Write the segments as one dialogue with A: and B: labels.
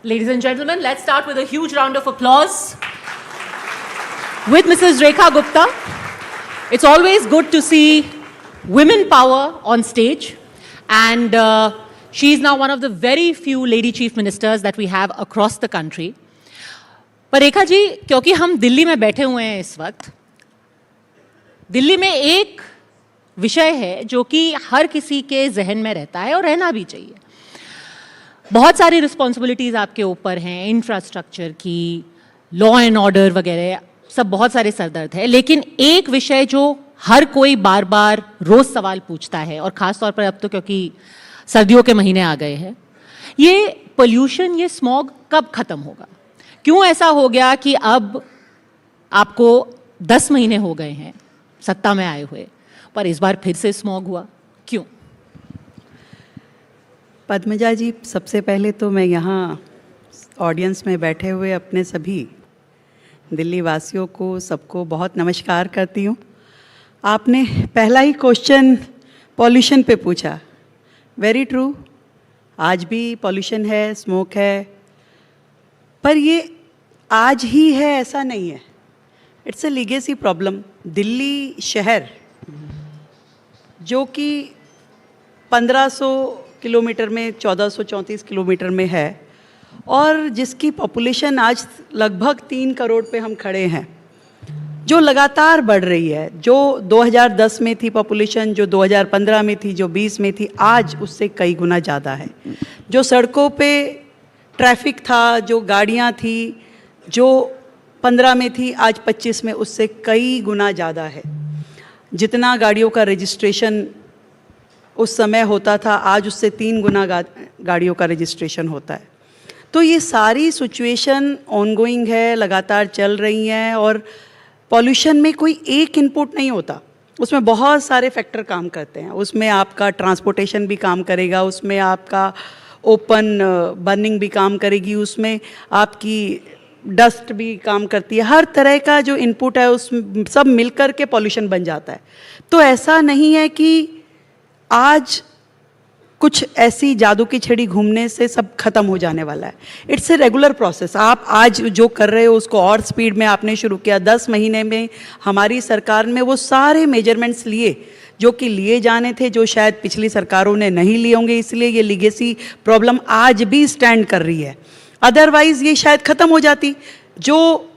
A: Ladies and gentlemen, let's start with a huge round of applause with Mrs. Rekha Gupta. It's always good to see women power on stage, and she is now one of the very few lady chief ministers that we have across the country. पर रेखा जी, क्योंकि हम दिल्ली में बैठे हुए हैं इस वक्त, दिल्ली में एक विषय है जो कि हर किसी के जहन में रहता है और रहना भी चाहिए. बहुत सारी रिस्पॉन्सिबिलिटीज़ आपके ऊपर हैं, इंफ्रास्ट्रक्चर की, लॉ एंड ऑर्डर वगैरह, सब बहुत सारे सरदर्द है. लेकिन एक विषय जो हर कोई बार बार रोज़ सवाल पूछता है, और ख़ास तौर पर अब तो क्योंकि सर्दियों के महीने आ गए हैं, ये पोल्यूशन, ये स्मॉग कब ख़त्म होगा? क्यों ऐसा हो गया कि अब आपको 10 महीने हो गए हैं सत्ता में आए हुए, पर इस बार फिर से स्मॉग हुआ? क्यों?
B: पद्मजा जी, सबसे पहले तो मैं यहाँ ऑडियंस में बैठे हुए अपने सभी दिल्ली वासियों को, सबको बहुत नमस्कार करती हूँ. आपने पहला ही क्वेश्चन पॉल्यूशन पे पूछा. वेरी ट्रू, आज भी पॉल्यूशन है, स्मोक है, पर ये आज ही है ऐसा नहीं है. It's a legacy problem. Delhi शहर जो कि 1500 किलोमीटर में 1434 किलोमीटर में है और जिसकी पॉपुलेशन आज लगभग 3 करोड़ पे हम खड़े हैं, जो लगातार बढ़ रही है, जो 2010 में थी पॉपुलेशन, जो 2015 में थी, जो 20 में थी, आज उससे कई गुना ज़्यादा है. जो सड़कों पे ट्रैफिक था, जो गाड़ियाँ थी, जो 15 में थी, आज 25 में उससे कई गुना ज़्यादा है. जितना गाड़ियों का रजिस्ट्रेशन उस समय होता था, आज उससे 3 गुना गाड़ियों का रजिस्ट्रेशन होता है. तो ये सारी सिचुएशन ऑनगोइंग है, लगातार चल रही हैं. और पॉल्यूशन में कोई एक इनपुट नहीं होता, उसमें बहुत सारे फैक्टर काम करते हैं. उसमें आपका ट्रांसपोर्टेशन भी काम करेगा, उसमें आपका ओपन बर्निंग भी काम करेगी, उसमें आपकी डस्ट भी काम करती है. हर तरह का जो इनपुट है उस सब मिलकर के पॉल्यूशन बन जाता है. तो ऐसा नहीं है कि आज कुछ ऐसी जादू की छड़ी घूमने से सब खत्म हो जाने वाला है. It's a regular process. आप आज जो कर रहे हो उसको और स्पीड में आपने शुरू किया. 10 महीने में हमारी सरकार में वो सारे मेजरमेंट्स लिए जो कि लिए जाने थे, जो शायद पिछली सरकारों ने नहीं लिए होंगे. इसलिए ये लीगेसी प्रॉब्लम आज भी स्टैंड कर रही है. अदरवाइज़ ये शायद ख़त्म हो जाती. जो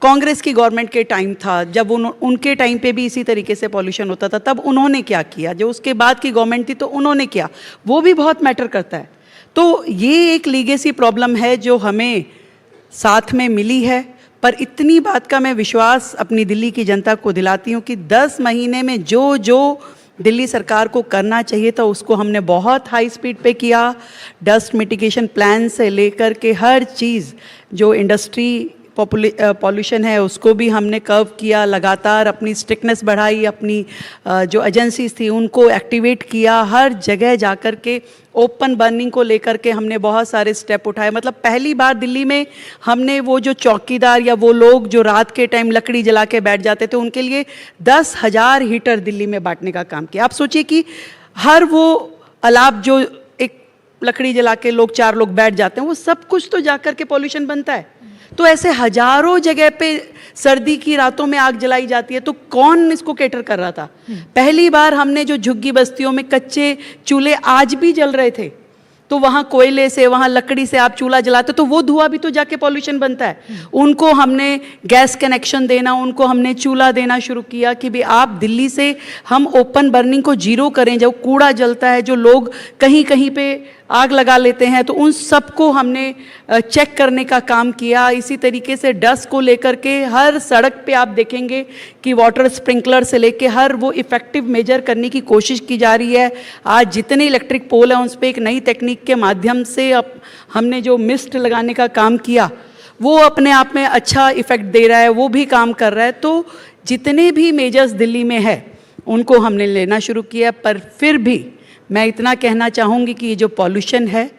B: कांग्रेस की गवर्नमेंट के टाइम था, जब उनके टाइम पे भी इसी तरीके से पॉल्यूशन होता था, तब उन्होंने क्या किया, जो उसके बाद की गवर्नमेंट थी तो उन्होंने क्या, वो भी बहुत मैटर करता है. तो ये एक लीगेसी प्रॉब्लम है जो हमें साथ में मिली है. पर इतनी बात का मैं विश्वास अपनी दिल्ली की जनता को दिलाती हूँ कि 10 महीने में जो जो दिल्ली सरकार को करना चाहिए था उसको हमने बहुत हाई स्पीड पे किया. डस्ट मिटिगेशन प्लान से लेकर के हर चीज़, जो इंडस्ट्री पॉल्यूशन है उसको भी हमने कर्व किया, लगातार अपनी स्ट्रिक्टनेस बढ़ाई, अपनी जो एजेंसीज थी उनको एक्टिवेट किया. हर जगह जाकर के ओपन बर्निंग को लेकर के हमने बहुत सारे स्टेप उठाए. मतलब पहली बार दिल्ली में हमने वो जो चौकीदार या वो लोग जो रात के टाइम लकड़ी जला के बैठ जाते थे, उनके लिए 10,000 हीटर दिल्ली में बांटने का काम किया. आप सोचिए कि हर वो अलाप जो एक लकड़ी जला के लोग 4 लोग बैठ जाते हैं, वो सब कुछ तो जाकर के पॉल्यूशन बनता है. तो ऐसे हजारों जगह पे सर्दी की रातों में आग जलाई जाती है. तो कौन इसको कैटर कर रहा था? पहली बार हमने जो झुग्गी बस्तियों में कच्चे चूल्हे आज भी जल रहे थे, तो वहाँ कोयले से, वहाँ लकड़ी से आप चूल्हा जलाते तो वो धुआं भी तो जाके पॉल्यूशन बनता है. उनको हमने गैस कनेक्शन देना, उनको हमने चूल्हा देना शुरू किया कि भाई आप दिल्ली से हम ओपन बर्निंग को जीरो करें. जो कूड़ा जलता है, जो लोग कहीं कहीं पे आग लगा लेते हैं, तो उन सबको हमने चेक करने का काम किया. इसी तरीके से डस्ट को लेकर के हर सड़क पे आप देखेंगे कि वाटर स्प्रिंकलर से लेके हर वो इफ़ेक्टिव मेजर करने की कोशिश की जा रही है. आज जितने इलेक्ट्रिक पोल हैं उस पर एक नई टेक्निक के माध्यम से अब हमने जो मिस्ट लगाने का काम किया, वो अपने आप में अच्छा इफ़ेक्ट दे रहा है, वो भी काम कर रहा है. तो जितने भी मेजर्स दिल्ली में है उनको हमने लेना शुरू किया. पर फिर भी मैं इतना कहना चाहूँगी कि ये जो पॉल्यूशन है,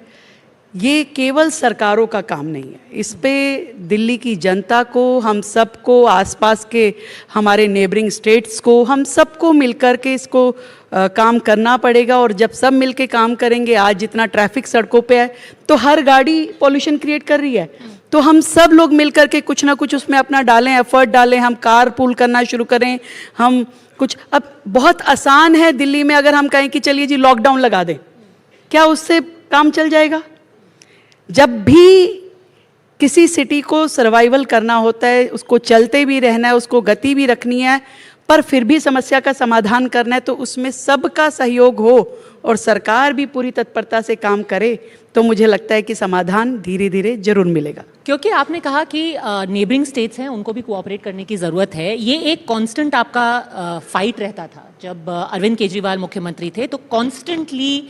B: ये केवल सरकारों का काम नहीं है. इस पे दिल्ली की जनता को, हम सबको, आसपास के हमारे नेबरिंग स्टेट्स को, हम सबको मिलकर के इसको काम करना पड़ेगा। और जब सब मिलके काम करेंगे, आज जितना ट्रैफिक सड़कों पे है तो हर गाड़ी पॉल्यूशन क्रिएट कर रही है, तो हम सब लोग मिलकर के कुछ ना कुछ उसमें अपना डालें, एफर्ट डालें, हम कार पूल करना शुरू करें। हम कुछ, अब बहुत आसान है दिल्ली में अगर हम कहें कि चलिए जी लॉकडाउन लगा दें, क्या उससे काम चल जाएगा? जब भी किसी सिटी को सर्वाइवल करना होता है, उसको चलते भी रहना है, उसको गति भी रखनी है, पर फिर भी समस्या का समाधान करना है, तो उसमें सबका सहयोग हो और सरकार भी पूरी तत्परता से काम करे, तो मुझे लगता है कि समाधान धीरे धीरे जरूर मिलेगा।
A: क्योंकि आपने कहा कि नेबरिंग स्टेट्स हैं, उनको भी कोऑपरेट करने की ज़रूरत है। ये एक कांस्टेंट आपका फाइट रहता था जब अरविंद केजरीवाल मुख्यमंत्री थे, तो constantly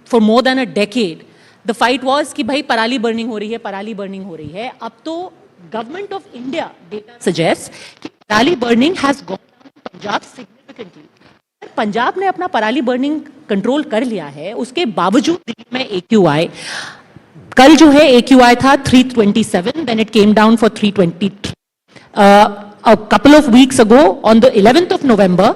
A: for more than a decade the fight was कि भाई पराली बर्निंग हो रही है, पराली बर्निंग हो रही है। अब तो government of India data suggest कि पराली burning has gone down in Punjab significantly. Punjab ने अपना पराली बर्निंग कंट्रोल कर लिया है, उसके बावजूद दिल्ली में AQI कल जो है AQI था 327, then it came down for 323. A couple of weeks ago on the 11th of November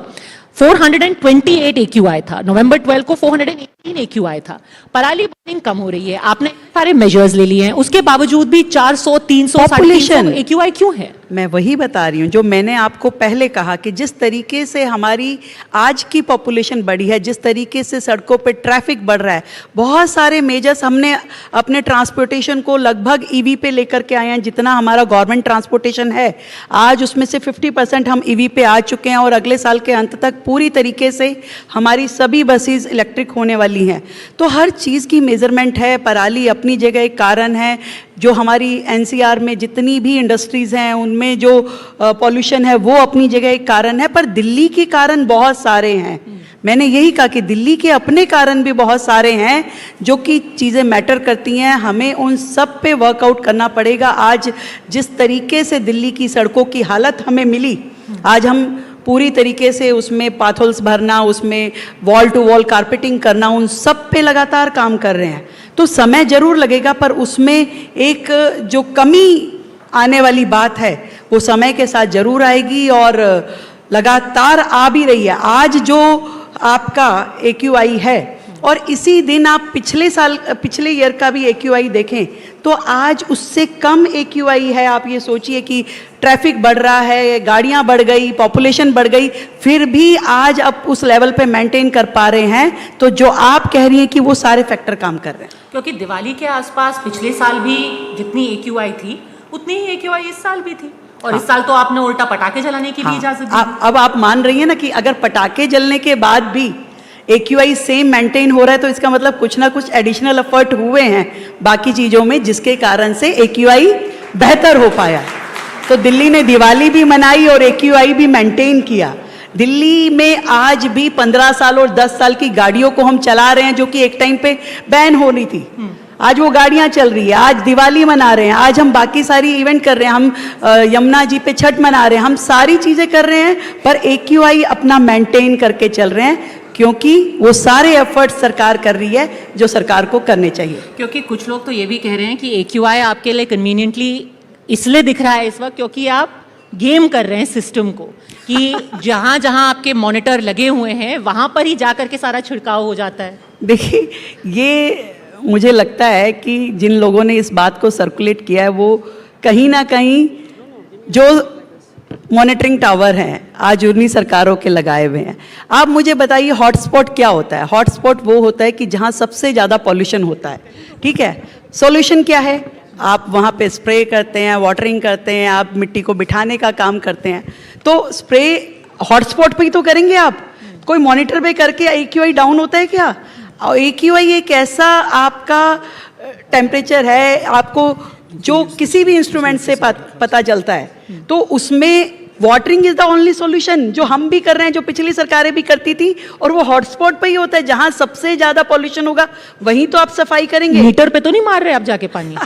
A: 428 AQI था, नवंबर 12 को 418 AQI था। पराली बर्निंग कम हो रही है, आपने सारे मेजर्स ले लिए हैं, उसके बावजूद भी 400, 300, 350 AQI क्यों है?
B: मैं वही बता रही हूँ जो मैंने आपको पहले कहा कि जिस तरीके से हमारी आज की पॉपुलेशन बढ़ी है, जिस तरीके से सड़कों पे ट्रैफिक बढ़ रहा है, बहुत सारे मेजर्स हमने अपने ट्रांसपोर्टेशन को लगभग EV पे लेकर के आए हैं। जितना हमारा गवर्नमेंट ट्रांसपोर्टेशन है आज उसमें से 50% हम EV पे आ चुके हैं और अगले साल के अंत तक पूरी तरीके से हमारी सभी बसेस इलेक्ट्रिक होने वाली हैं। तो हर चीज़ की मेजरमेंट है। पराली अपनी जगह एक कारण है, जो हमारी NCR में जितनी भी इंडस्ट्रीज़ हैं उनमें जो पॉल्यूशन है वो अपनी जगह एक कारण है, पर दिल्ली के कारण बहुत सारे हैं। मैंने यही कहा कि दिल्ली के अपने कारण भी बहुत सारे हैं जो कि चीज़ें मैटर करती हैं, हमें उन सब पे वर्कआउट करना पड़ेगा। आज जिस तरीके से दिल्ली की सड़कों की हालत हमें मिली, आज हम पूरी तरीके से उसमें पाथोल्स भरना, उसमें वॉल टू वॉल कारपेटिंग करना, उन सब पे लगातार काम कर रहे हैं। तो समय जरूर लगेगा, पर उसमें एक जो कमी आने वाली बात है वो समय के साथ जरूर आएगी और लगातार आ भी रही है। आज जो आपका AQI है और इसी दिन आप पिछले ईयर का भी AQI देखें तो आज उससे कम AQI है। आप ये सोचिए कि ट्रैफिक बढ़ रहा है, गाड़ियां बढ़ गई, पॉपुलेशन बढ़ गई, फिर भी आज आप उस लेवल पे मेंटेन कर पा रहे हैं। तो जो आप कह रही हैं कि वो सारे फैक्टर काम कर रहे हैं।
A: क्योंकि दिवाली के आसपास पिछले साल भी जितनी AQI थी उतनी ही AQI इस साल भी थी, और इस साल तो आपने उल्टा पटाखे जलाने की भी इजाजत दी।
B: अब आप मान रही हैं ना कि अगर पटाखे जलने के बाद भी AQI सेम मेंटेन हो रहा है तो इसका मतलब कुछ ना कुछ एडिशनल एफर्ट हुए हैं बाकी चीज़ों में, जिसके कारण से AQI बेहतर हो पाया। तो दिल्ली ने दिवाली भी मनाई और AQI भी मेंटेन किया। दिल्ली में आज भी 15 साल और 10 साल की गाड़ियों को हम चला रहे हैं जो कि एक टाइम पे बैन हो रही थी, आज वो गाड़ियां चल रही है। आज दिवाली मना रहे हैं, आज हम बाकी सारी इवेंट कर रहे हैं, हम यमुना जी पे छठ मना रहे हैं, हम सारी चीज़ें कर रहे हैं, पर AQI अपना मेंटेन करके चल रहे हैं क्योंकि वो सारे एफर्ट सरकार कर रही है जो सरकार को करने चाहिए।
A: क्योंकि कुछ लोग तो ये भी कह रहे हैं कि AQI आपके लिए कन्वीनियंटली इसलिए दिख रहा है इस वक्त क्योंकि आप गेम कर रहे हैं सिस्टम को, कि जहाँ जहाँ आपके मॉनिटर लगे हुए हैं वहाँ पर ही जाकर के सारा छिड़काव हो जाता है।
B: देखिए, ये मुझे लगता है कि जिन लोगों ने इस बात को सर्कुलेट किया है वो कहीं ना कहीं जो मॉनिटरिंग टावर हैं आज उन्हीं सरकारों के लगाए हुए हैं। आप मुझे बताइए हॉटस्पॉट क्या होता है? हॉटस्पॉट वो होता है कि जहाँ सबसे ज़्यादा पॉल्यूशन होता है, ठीक है। सॉल्यूशन क्या है? आप वहाँ पे स्प्रे करते हैं, वाटरिंग करते हैं, आप मिट्टी को बिठाने का काम करते हैं। तो स्प्रे हॉटस्पॉट पे ही तो करेंगे आप, कोई मॉनिटर पे करके AQI डाउन होता है क्या? और AQI एक ऐसा आपका टेम्परेचर है, आपको जो किसी भी इंस्ट्रूमेंट से पता चलता है, तो उसमें watering is the only solution जो हम भी कर रहे हैं, जो पिछली सरकारें भी करती थी, और वो हॉटस्पॉट पे ही होता है। जहां सबसे ज्यादा पॉल्यूशन होगा वहीं तो आप सफाई करेंगे।
A: मीटर पे तो नहीं मार रहे आप जाके पानी?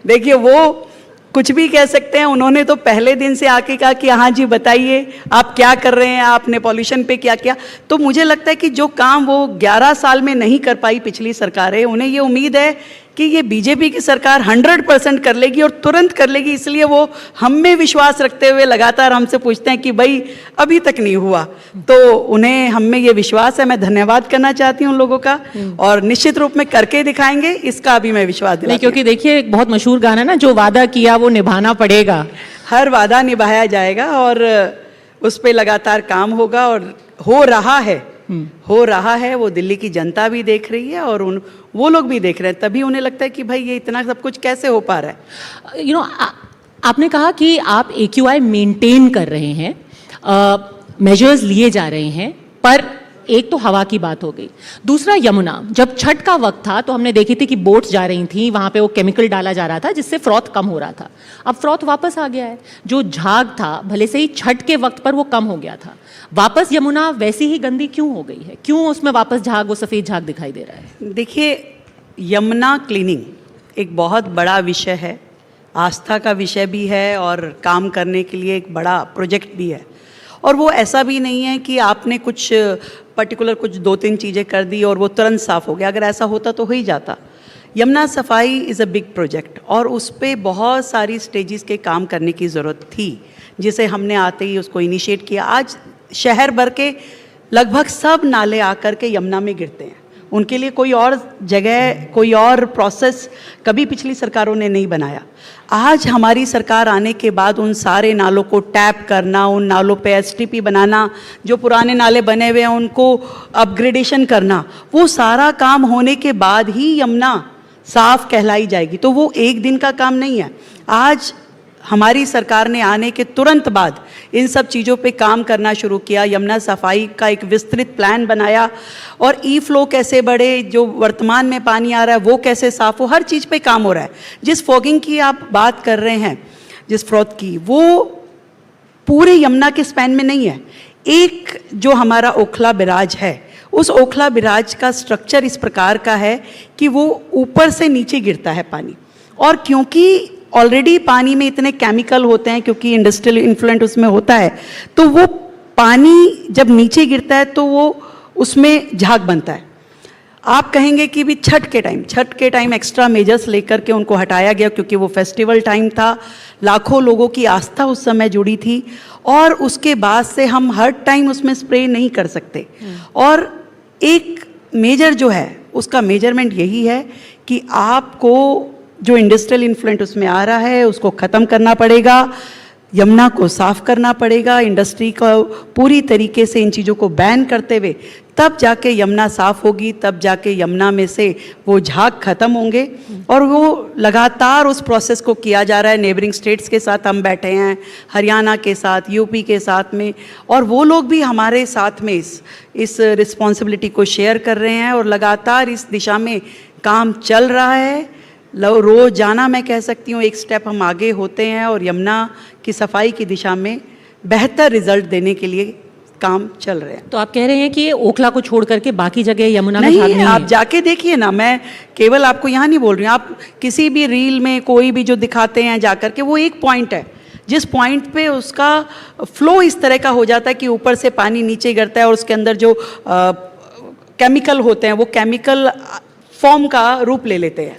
B: देखिए, वो कुछ भी कह सकते हैं, उन्होंने तो पहले दिन से आके कहा कि हाँ जी बताइए आप क्या कर रहे हैं, आपने पॉल्यूशन पे क्या किया। तो मुझे लगता है कि जो काम वो 11 साल में नहीं कर पाई पिछली सरकारें, उन्हें ये उम्मीद है कि ये बीजेपी की सरकार 100% कर लेगी और तुरंत कर लेगी, इसलिए वो हम में विश्वास रखते हुए लगातार हमसे पूछते हैं कि भाई अभी तक नहीं हुआ। तो उन्हें हम में ये विश्वास है, मैं धन्यवाद करना चाहती हूँ उन लोगों का, और निश्चित रूप में करके दिखाएंगे, इसका भी मैं विश्वास दिलाती हूँ।
A: क्योंकि देखिए एक बहुत मशहूर गाना है ना, जो वादा किया वो निभाना पड़ेगा।
B: हर वादा निभाया जाएगा और उस पर लगातार काम होगा, और हो रहा है। वो दिल्ली की जनता भी देख रही है और वो लोग भी देख रहे हैं, तभी उन्हें लगता है कि भाई ये इतना सब कुछ कैसे हो पा रहा है।
A: आपने कहा कि आप AQI मेंटेन कर रहे हैं, मेजर्स लिए जा रहे हैं, पर एक तो हवा की बात हो गई, दूसरा यमुना, जब छठ का वक्त था तो हमने देखी थी कि बोट्स जा रही थी, वहां पे वो केमिकल डाला जा रहा था जिससे फ्रॉथ कम हो रहा था। अब फ्रॉथ वापस आ गया है, जो झाग था भले से ही छठ के वक्त पर वो कम हो गया था, वापस यमुना वैसी ही गंदी क्यों हो गई है? क्यों उसमें वापस झाग, वो सफ़ेद झाग दिखाई दे रहा है?
B: देखिए, यमुना क्लीनिंग एक बहुत बड़ा विषय है, आस्था का विषय भी है और काम करने के लिए एक बड़ा प्रोजेक्ट भी है। और वो ऐसा भी नहीं है कि आपने कुछ पर्टिकुलर कुछ 2-3 चीज़ें कर दी और वो तुरंत साफ़ हो गया। अगर ऐसा होता तो हो ही जाता। यमुना सफाई इज़ अ बिग प्रोजेक्ट और उस पर बहुत सारी स्टेजेस के काम करने की ज़रूरत थी, जिसे हमने आते ही उसको इनिशिएट किया। आज शहर भर के लगभग सब नाले आकर के यमुना में गिरते हैं। उनके लिए कोई और जगह, कोई और प्रोसेस कभी पिछली सरकारों ने नहीं बनाया। आज हमारी सरकार आने के बाद उन सारे नालों को टैप करना, उन नालों पे STP बनाना, जो पुराने नाले बने हुए हैं उनको अपग्रेडेशन करना, वो सारा काम होने के बाद ही यमुना साफ कहलाई जाएगी। तो वो एक दिन का काम नहीं है। आज हमारी सरकार ने आने के तुरंत बाद इन सब चीज़ों पे काम करना शुरू किया। यमुना सफाई का एक विस्तृत प्लान बनाया और फ्लो कैसे बढ़े, जो वर्तमान में पानी आ रहा है वो कैसे साफ हो, हर चीज़ पे काम हो रहा है। जिस फॉगिंग की आप बात कर रहे हैं, जिस फ्रॉथ की, वो पूरे यमुना के स्पैन में नहीं है। एक जो हमारा ओखला बिराज है, उस ओखला बिराज का स्ट्रक्चर इस प्रकार का है कि वो ऊपर से नीचे गिरता है पानी, और क्योंकि ऑलरेडी पानी में इतने केमिकल होते हैं, क्योंकि इंडस्ट्रियल इन्फ्लुएंट उसमें होता है, तो वो पानी जब नीचे गिरता है तो वो उसमें झाग बनता है। आप कहेंगे कि भी छठ के टाइम एक्स्ट्रा मेजर्स लेकर के उनको हटाया गया, क्योंकि वो फेस्टिवल टाइम था, लाखों लोगों की आस्था उस समय जुड़ी थी, और उसके बाद से हम हर टाइम उसमें स्प्रे नहीं कर सकते। और एक मेजर जो है उसका मेजरमेंट यही है कि आपको जो इंडस्ट्रियल इन्फ्लुएंट उसमें आ रहा है उसको ख़त्म करना पड़ेगा, यमुना को साफ करना पड़ेगा, इंडस्ट्री को पूरी तरीके से इन चीज़ों को बैन करते हुए, तब जाके यमुना साफ होगी, तब जाके यमुना में से वो झाग खत्म होंगे। और वो लगातार उस प्रोसेस को किया जा रहा है। नेबरिंग स्टेट्स के साथ हम बैठे हैं, हरियाणा के साथ, यूपी के साथ में, और वो लोग भी हमारे साथ में इस रिस्पॉन्सिबिलिटी को शेयर कर रहे हैं, और लगातार इस दिशा में काम चल रहा है। रोज़ाना मैं कह सकती हूँ एक स्टेप हम आगे होते हैं, और यमुना की सफाई की दिशा में बेहतर रिजल्ट देने के लिए काम चल रहे हैं।
A: तो आप कह रहे हैं कि ओखला को छोड़ करके बाकी जगह यमुना में
B: नहीं,
A: झाग नहीं है?
B: आप जाके देखिए ना, मैं केवल आपको यहाँ नहीं बोल रही हूँ, आप किसी भी रील में कोई भी जो दिखाते हैं जाकर के, वो एक पॉइंट है जिस पॉइंट पे उसका फ्लो इस तरह का हो जाता है कि ऊपर से पानी नीचे गिरता है, और उसके अंदर जो केमिकल होते हैं वो केमिकल फॉर्म का रूप ले लेते हैं।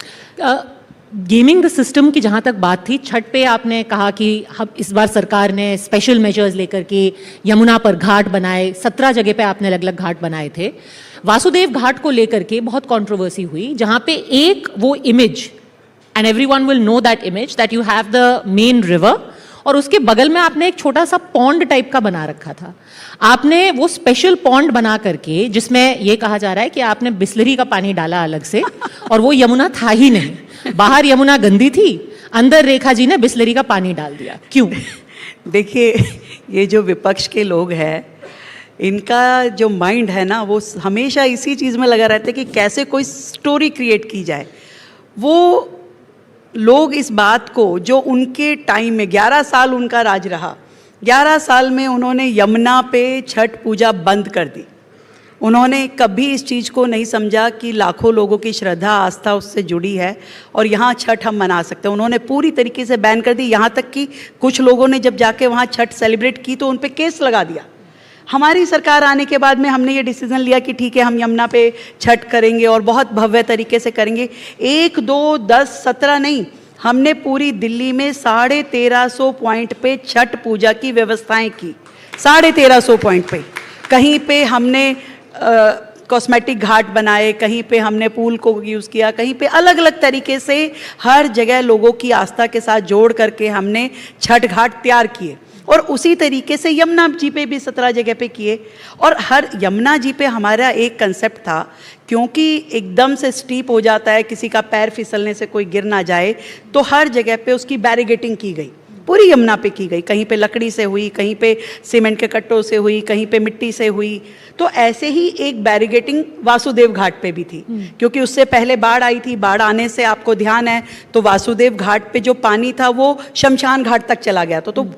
A: गेमिंग द सिस्टम की जहाँ तक बात थी, छठ पे आपने कहा कि हम इस बार सरकार ने स्पेशल मेजर्स लेकर के यमुना पर घाट बनाए, 17 जगह पे आपने अलग अलग घाट बनाए थे। वासुदेव घाट को लेकर के बहुत कंट्रोवर्सी हुई, जहाँ पे एक वो image, and everyone will know that image, that you have the main river, और उसके बगल में आपने एक छोटा सा पॉन्ड टाइप का बना रखा था। आपने वो स्पेशल पॉन्ड बना करके, जिसमें ये कहा जा रहा है कि आपने बिस्लरी का पानी डाला अलग से, और वो यमुना था ही नहीं। बाहर यमुना गंदी थी, अंदर रेखा जी ने बिस्लरी का पानी डाल दिया। क्यों?
B: देखिए, ये जो विपक्ष के लोग हैं, इनका जो माइंड है ना, वो हमेशा इसी चीज़ में लगा रहता है कि कैसे कोई स्टोरी क्रिएट की जाए। वो लोग इस बात को, जो उनके टाइम में 11 साल उनका राज रहा, 11 साल में उन्होंने यमुना पे छठ पूजा बंद कर दी। उन्होंने कभी इस चीज़ को नहीं समझा कि लाखों लोगों की श्रद्धा आस्था उससे जुड़ी है और यहाँ छठ हम मना सकते हैं। उन्होंने पूरी तरीके से बैन कर दी। यहाँ तक कि कुछ लोगों ने जब जाके वहाँ छठ सेलिब्रेट की तो उन पे केस लगा दिया। हमारी सरकार आने के बाद में हमने ये डिसीजन लिया कि ठीक है हम यमुना पे छठ करेंगे और बहुत भव्य तरीके से करेंगे। 1, 2, 10, 17 नहीं, हमने पूरी दिल्ली में 1350 पॉइंट पे छठ पूजा की व्यवस्थाएं की। 1350 पॉइंट पे, कहीं पे हमने कॉस्मेटिक घाट बनाए, कहीं पे हमने पूल को यूज़ किया, कहीं पे अलग अलग तरीके से हर जगह लोगों की आस्था के साथ जोड़ करके हमने छठ घाट तैयार किए। और उसी तरीके से यमुना जी पे भी 17 जगह पे किए। और हर यमुना जी पे हमारा एक कंसेप्ट था, क्योंकि एकदम से स्टीप हो जाता है, किसी का पैर फिसलने से कोई गिर ना जाए, तो हर जगह पे उसकी बैरिगेटिंग की गई, पूरी यमुना पे की गई। कहीं पे लकड़ी से हुई, कहीं पे सीमेंट के कट्टों से हुई, कहीं पे मिट्टी से हुई। तो ऐसे ही एक बैरिगेटिंग वासुदेव घाट पे भी थी, क्योंकि उससे पहले बाढ़ आई थी। बाढ़ आने से आपको ध्यान है तो वासुदेव घाट पे जो पानी था वो शमशान घाट तक चला गया था। तो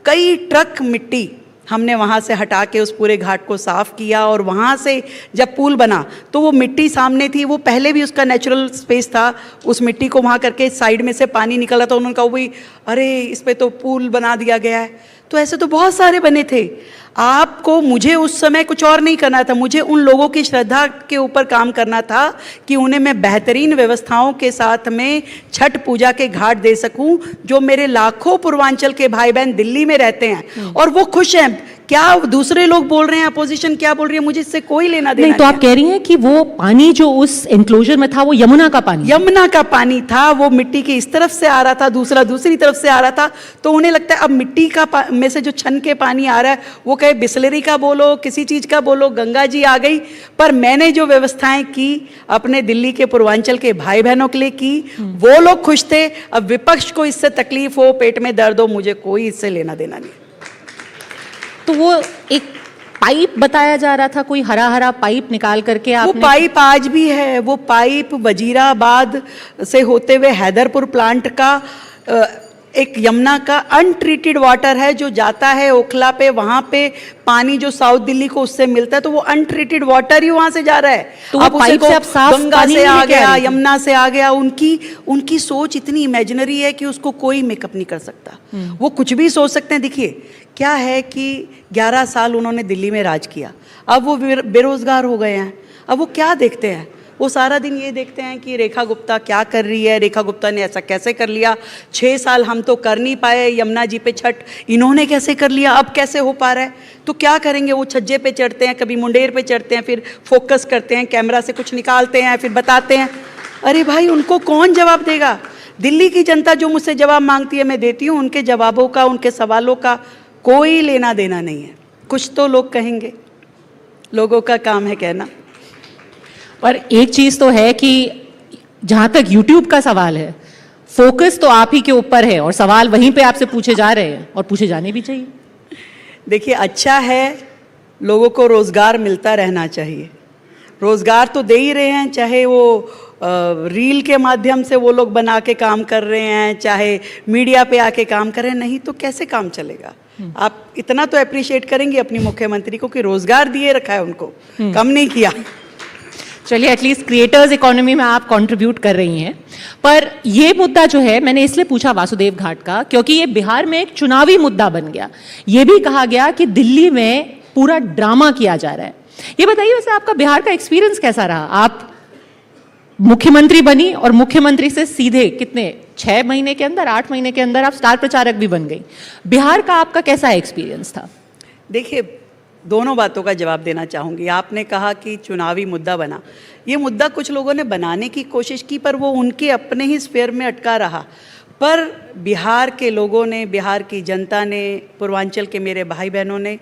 B: कई ट्रक मिट्टी हमने वहाँ से हटा के उस पूरे घाट को साफ़ किया। और वहाँ से जब पुल बना तो वो मिट्टी सामने थी, वो पहले भी उसका नेचुरल स्पेस था, उस मिट्टी को वहाँ करके साइड में से पानी निकला था। उन्होंने कहा वही, अरे इस पे तो पुल बना दिया गया है। तो ऐसे तो बहुत सारे बने थे। आपको, मुझे उस समय कुछ और नहीं करना था, मुझे उन लोगों की श्रद्धा के ऊपर काम करना था कि उन्हें मैं बेहतरीन व्यवस्थाओं के साथ में छठ पूजा के घाट दे सकूं, जो मेरे लाखों पूर्वांचल के भाई बहन दिल्ली में रहते हैं और वो खुश हैं। क्या दूसरे लोग बोल रहे हैं, अपोजिशन क्या बोल रही है, मुझे इससे कोई लेना देना
A: नहीं। तो आप कह रही हैं कि वो पानी जो उस एंक्लोजर में था वो यमुना का पानी,
B: यमुना का पानी था। वो मिट्टी की इस तरफ से आ रहा था, दूसरा दूसरी तरफ से आ रहा था। तो उन्हें लगता है अब मिट्टी का में से जो छन के पानी आ रहा है, वो कहे बिस्लरी का बोलो, किसी चीज़ का बोलो, गंगा जी आ गई। पर मैंने जो व्यवस्थाएं की अपने दिल्ली के पूर्वांचल के भाई बहनों के लिए की, वो लोग खुश थे। अब विपक्ष को इससे तकलीफ हो, पेट में दर्द हो, मुझे कोई इससे लेना देना नहीं।
A: तो वो एक पाइप बताया जा रहा था, कोई हरा हरा पाइप निकाल करके आपने,
B: वो पाइप आज भी है। वो पाइप वजीराबाद से होते हुए हैदरपुर प्लांट का एक यमुना का अनट्रीटेड वाटर है जो जाता है ओखला पे। वहाँ पे पानी जो साउथ दिल्ली को उससे मिलता है, तो वो अनट्रीटेड वाटर ही वहाँ से जा रहा है।
A: तो वो पाइप से आप साफ
B: गंगा
A: पानी
B: से आ
A: लेके
B: गया,
A: रही थी?
B: यमुना से आ गया। उनकी सोच इतनी इमेजिनरी है कि उसको कोई मेकअप नहीं कर सकता। वो कुछ भी सोच सकते हैं। देखिए क्या है कि 11 साल उन्होंने दिल्ली में राज किया, अब वो बेरोजगार हो गए हैं। अब वो क्या देखते हैं, वो सारा दिन ये देखते हैं कि रेखा गुप्ता क्या कर रही है, रेखा गुप्ता ने ऐसा कैसे कर लिया, 6 साल हम तो कर नहीं पाए यमुना जी पे छठ, इन्होंने कैसे कर लिया, अब कैसे हो पा रहा है। तो क्या करेंगे, वो छज्जे पे चढ़ते हैं, कभी मुंडेर पे चढ़ते हैं, फिर फोकस करते हैं, कैमरा से कुछ निकालते हैं, फिर बताते हैं। अरे भाई, उनको कौन जवाब देगा? दिल्ली की जनता जो मुझसे जवाब मांगती है मैं देती हूँ। उनके जवाबों का, उनके सवालों का कोई लेना देना नहीं है। कुछ तो लोग कहेंगे, लोगों का काम है कहना।
A: पर एक चीज तो है कि जहां तक YouTube का सवाल है, फोकस तो आप ही के ऊपर है और सवाल वहीं पे आपसे पूछे जा रहे हैं और पूछे जाने भी चाहिए।
B: देखिए, अच्छा है, लोगों को रोज़गार मिलता रहना चाहिए। रोज़गार तो दे ही रहे हैं, चाहे वो रील के माध्यम से वो लोग बना के काम कर रहे हैं, चाहे मीडिया पे आके काम कर रहे हैं। नहीं तो कैसे काम चलेगा? आप इतना तो अप्रिशिएट करेंगे अपनी मुख्यमंत्री को कि रोज़गार दिए रखा है उनको, कम नहीं किया।
A: चलिए, एटलीस्ट क्रिएटर्स इकोनॉमी में आप कंट्रीब्यूट कर रही हैं। पर ये मुद्दा जो है, मैंने इसलिए पूछा वासुदेव घाट का, क्योंकि ये बिहार में एक चुनावी मुद्दा बन गया। ये भी कहा गया कि दिल्ली में पूरा ड्रामा किया जा रहा है। ये बताइए, वैसे आपका बिहार का एक्सपीरियंस कैसा रहा? आप मुख्यमंत्री बनी और मुख्यमंत्री से सीधे कितने 6 महीने के अंदर, 8 महीने के अंदर आप स्टार प्रचारक भी बन गई। बिहार का आपका कैसा एक्सपीरियंस था?
B: देखिए, दोनों बातों का जवाब देना चाहूँगी। आपने कहा कि चुनावी मुद्दा बना, ये मुद्दा कुछ लोगों ने बनाने की कोशिश की, पर वो उनके अपने ही स्फीयर में अटका रहा। पर बिहार के लोगों ने, बिहार की जनता ने, पूर्वांचल के मेरे भाई बहनों ने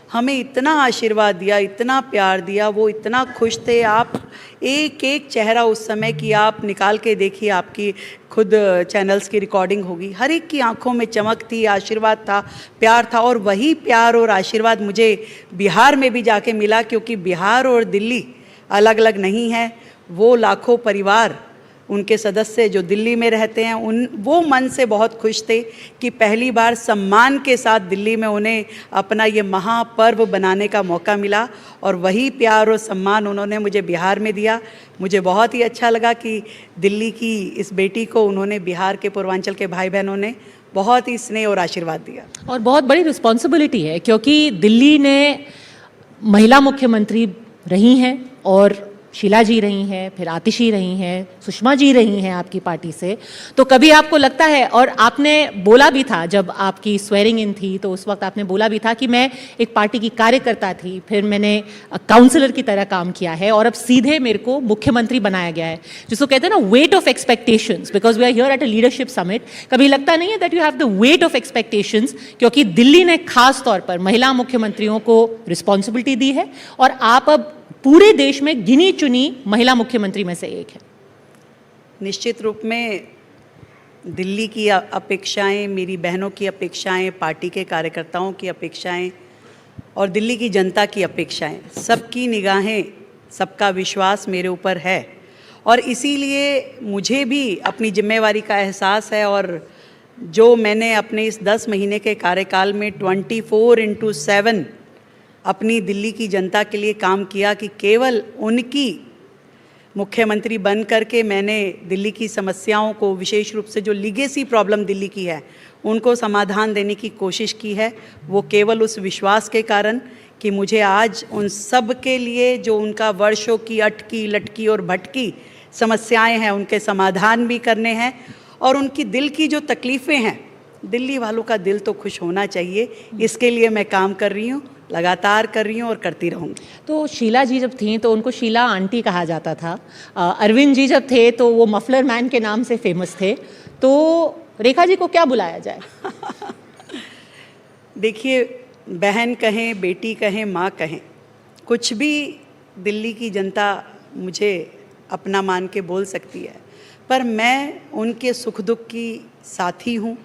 B: हमें इतना आशीर्वाद दिया, इतना प्यार दिया, वो इतना खुश थे। आप एक एक चेहरा उस समय की आप निकाल के देखिए, आपकी खुद चैनल्स की रिकॉर्डिंग होगी, हर एक की आंखों में चमक थी, आशीर्वाद था, प्यार था। और वही प्यार और आशीर्वाद मुझे बिहार में भी जाके मिला, क्योंकि बिहार और दिल्ली अलग अलग नहीं है। वो लाखों परिवार, उनके सदस्य जो दिल्ली में रहते हैं, वो मन से बहुत खुश थे कि पहली बार सम्मान के साथ दिल्ली में उन्हें अपना ये महापर्व बनाने का मौका मिला। और वही प्यार और सम्मान उन्होंने मुझे बिहार में दिया। मुझे बहुत ही अच्छा लगा कि दिल्ली की इस बेटी को उन्होंने, बिहार के पूर्वांचल के भाई बहनों ने बहुत ही स्नेह और आशीर्वाद दिया।
A: और बहुत बड़ी रिस्पॉन्सिबिलिटी है क्योंकि दिल्ली ने महिला मुख्यमंत्री रही हैं और शीला जी रही हैं, फिर आतिशी रही हैं, सुषमा जी रही हैं आपकी पार्टी से। तो कभी आपको लगता है, और आपने बोला भी था जब आपकी स्वेरिंग इन थी तो उस वक्त आपने बोला भी था कि मैं एक पार्टी की कार्यकर्ता थी, फिर मैंने काउंसलर की तरह काम किया है और अब सीधे मेरे को मुख्यमंत्री बनाया गया है, जिसको कहते हैं ना weight of expectations, because we are here at a leadership summit. कभी लगता नहीं है that you have the weight of expectations, क्योंकि दिल्ली ने खास तौर पर महिला मुख्यमंत्रियों को रिस्पॉन्सिबिलिटी दी है और आप अब पूरे देश में गिनी चुनी महिला मुख्यमंत्री में से एक है।
B: निश्चित रूप में दिल्ली की अपेक्षाएं, मेरी बहनों की अपेक्षाएं, पार्टी के कार्यकर्ताओं की अपेक्षाएं और दिल्ली की जनता की अपेक्षाएं, सबकी निगाहें, सबका विश्वास मेरे ऊपर है और इसीलिए मुझे भी अपनी जिम्मेवारी का एहसास है। और जो मैंने अपने इस 10 महीने के कार्यकाल में 24/7 अपनी दिल्ली की जनता के लिए काम किया कि केवल उनकी मुख्यमंत्री बन करके मैंने दिल्ली की समस्याओं को, विशेष रूप से जो लीगेसी प्रॉब्लम दिल्ली की है, उनको समाधान देने की कोशिश की है। वो केवल उस विश्वास के कारण कि मुझे आज उन सब के लिए जो उनका वर्षों की अटकी लटकी और भटकी समस्याएं हैं, उनके समाधान भी करने हैं और उनकी दिल की जो तकलीफ़ें हैं, दिल्ली वालों का दिल तो खुश होना चाहिए, इसके लिए मैं काम कर रही हूँ, लगातार कर रही हूँ और करती रहूँगी।
A: तो शीला जी जब थीं तो उनको शीला आंटी कहा जाता था, अरविंद जी जब थे तो वो मफलर मैन के नाम से फेमस थे, तो रेखा जी को क्या बुलाया जाए?
B: देखिए, बहन कहें, बेटी कहें, माँ कहें, कुछ भी दिल्ली की जनता मुझे अपना मान के बोल सकती है, पर मैं उनके सुख दुख की साथी हूँ,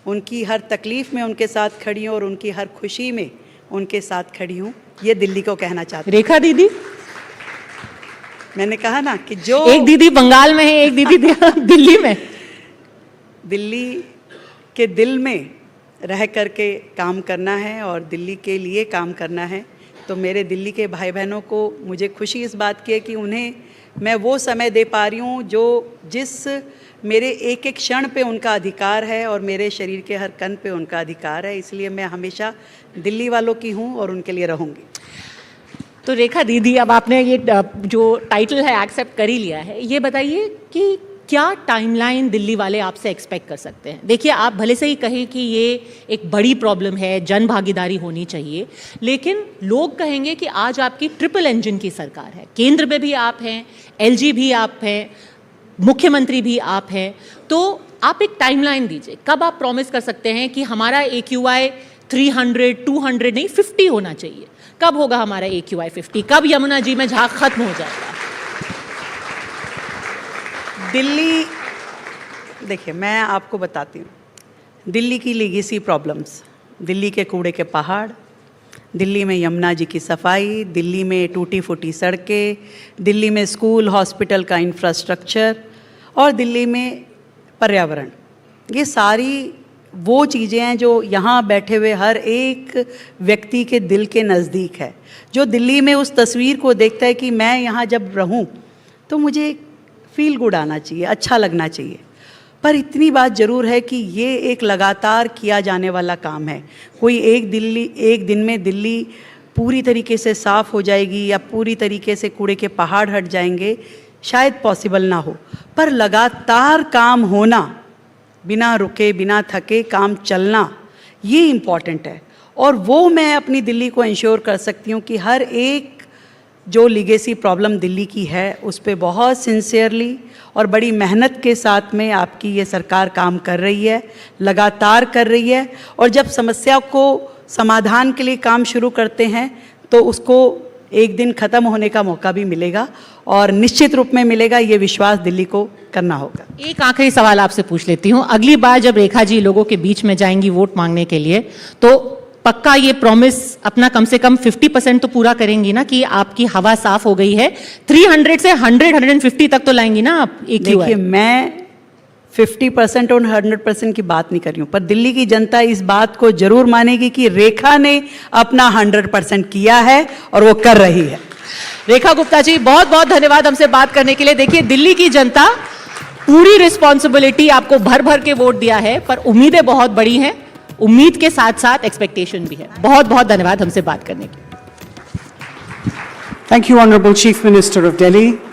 B: उनकी हर तकलीफ़ में उनके साथ खड़ी हूँ और उनकी हर खुशी में उनके साथ खड़ी हूँ। ये दिल्ली को कहना चाहती हूँ।
A: रेखा दीदी,
B: मैंने कहा ना कि जो
A: एक दीदी बंगाल में है, एक दीदी दिल्ली में,
B: दिल्ली के दिल में रह करके काम करना है और दिल्ली के लिए काम करना है। तो मेरे दिल्ली के भाई बहनों को मुझे खुशी इस बात की है कि उन्हें मैं वो समय दे पा रही हूँ जो जिस मेरे एक एक क्षण पे उनका अधिकार है और मेरे शरीर के हर कण पे उनका अधिकार है। इसलिए मैं हमेशा दिल्ली वालों की हूँ और उनके लिए रहूँगी।
A: तो रेखा दीदी, अब आपने ये जो टाइटल है एक्सेप्ट कर ही लिया है, ये बताइए कि क्या टाइमलाइन दिल्ली वाले आपसे एक्सपेक्ट कर सकते हैं? देखिए, आप भले से ही कहें कि ये एक बड़ी प्रॉब्लम है, जन भागीदारी होनी चाहिए, लेकिन लोग कहेंगे कि आज आपकी ट्रिपल इंजन की सरकार है, केंद्र में भी आप हैं, एलजी भी आप हैं, मुख्यमंत्री भी आप हैं, तो आप एक टाइमलाइन दीजिए। कब आप प्रॉमिस कर सकते हैं कि हमारा AQI 300, 200 नहीं 50 होना चाहिए? कब होगा हमारा AQI 50? कब यमुना जी में झाग खत्म हो जाएगा?
B: दिल्ली, देखिए मैं आपको बताती हूँ, दिल्ली की लीगेसी प्रॉब्लम्स, दिल्ली के कूड़े के पहाड़, दिल्ली में यमुना जी की सफाई, दिल्ली में टूटी फूटी सड़कें, दिल्ली में स्कूल हॉस्पिटल का इंफ्रास्ट्रक्चर और दिल्ली में पर्यावरण, ये सारी वो चीज़ें हैं जो यहाँ बैठे हुए हर एक व्यक्ति के दिल के नज़दीक है। जो दिल्ली में उस तस्वीर को देखता है कि मैं यहाँ जब रहूँ तो मुझे फील गुड आना चाहिए, अच्छा लगना चाहिए। पर इतनी बात ज़रूर है कि ये एक लगातार किया जाने वाला काम है। कोई एक दिन में दिल्ली पूरी तरीके से साफ़ हो जाएगी या पूरी तरीके से कूड़े के पहाड़ हट जाएंगे, शायद पॉसिबल ना हो, पर लगातार काम होना, बिना रुके बिना थके काम चलना, ये इम्पॉर्टेंट है। और वो मैं अपनी दिल्ली को इंश्योर कर सकती हूँ कि हर एक जो लीगेसी प्रॉब्लम दिल्ली की है उस पे बहुत सिंसियरली और बड़ी मेहनत के साथ में आपकी ये सरकार काम कर रही है, लगातार कर रही है। और जब समस्या को समाधान के लिए काम शुरू करते हैं तो उसको एक दिन ख़त्म होने का मौका भी मिलेगा और निश्चित रूप में मिलेगा, ये विश्वास दिल्ली को करना होगा।
A: एक आखिरी सवाल आपसे पूछ लेती हूँ, अगली बार जब रेखा जी लोगों के बीच में जाएंगी वोट मांगने के लिए, तो पक्का ये प्रॉमिस अपना कम से कम 50% तो पूरा करेंगी ना कि आपकी हवा साफ हो गई है? 300 से 100-150 तक तो लाएंगी ना आप?
B: देखिए, मैं 50% और 100% की बात नहीं कर रही हूँ, पर दिल्ली की जनता इस बात को जरूर मानेगी कि रेखा ने अपना 100% किया है और वो कर रही है।
A: रेखा गुप्ता जी, बहुत बहुत धन्यवाद हमसे बात करने के लिए। देखिए, दिल्ली की जनता पूरी रिस्पॉन्सिबिलिटी, आपको भर भर के वोट दिया है, पर उम्मीदें बहुत बड़ी हैं, उम्मीद के साथ साथ एक्सपेक्टेशन भी है। बहुत बहुत धन्यवाद हमसे बात करने के लिए।
C: Thank you, Honorable Chief Minister of Delhi.